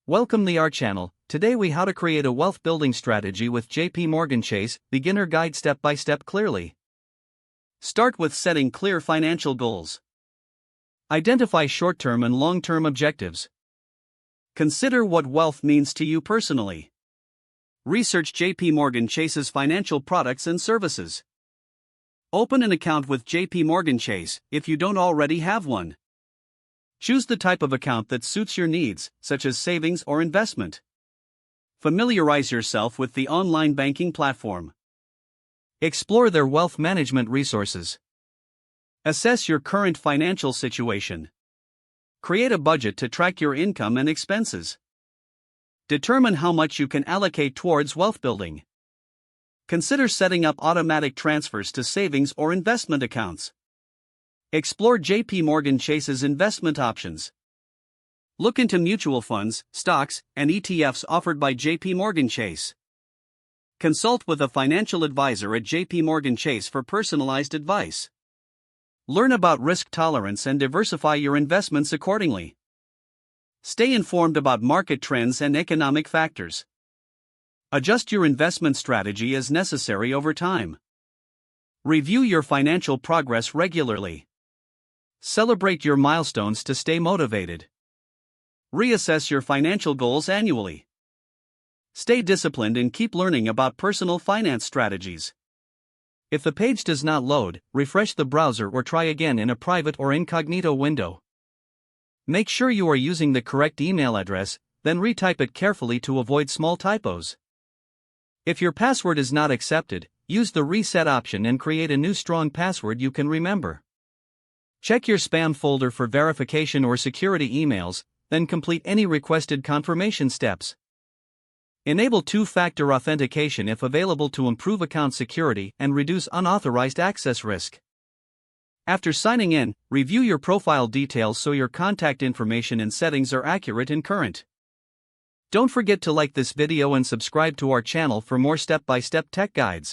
Welcome to our channel. Today we how to create a wealth building strategy with JPMorgan Chase, beginner guide step by step clearly. Start with setting clear financial goals. Identify short-term and long-term objectives. Consider what wealth means to you personally. Research JPMorgan Chase's financial products and services. Open an account with JPMorgan Chase if you don't already have one. Choose the type of account that suits your needs, such as savings or investment. Familiarize yourself with the online banking platform. Explore their wealth management resources. Assess your current financial situation. Create a budget to track your income and expenses. Determine how much you can allocate towards wealth building. Consider setting up automatic transfers to savings or investment accounts. Explore JPMorgan Chase's investment options. Look into mutual funds, stocks, and ETFs offered by JPMorgan Chase. Consult with a financial advisor at JPMorgan Chase for personalized advice. Learn about risk tolerance and diversify your investments accordingly. Stay informed about market trends and economic factors. Adjust your investment strategy as necessary over time. Review your financial progress regularly. Celebrate your milestones to stay motivated. Reassess your financial goals annually. Stay disciplined and keep learning about personal finance strategies. If the page does not load, refresh the browser or try again in a private or incognito window. Make sure you are using the correct email address, then retype it carefully to avoid small typos. If your password is not accepted, use the reset option and create a new strong password you can remember. Check your spam folder for verification or security emails, then complete any requested confirmation steps. Enable two-factor authentication if available to improve account security and reduce unauthorized access risk. After signing in, review your profile details so your contact information and settings are accurate and current. Don't forget to like this video and subscribe to our channel for more step-by-step tech guides.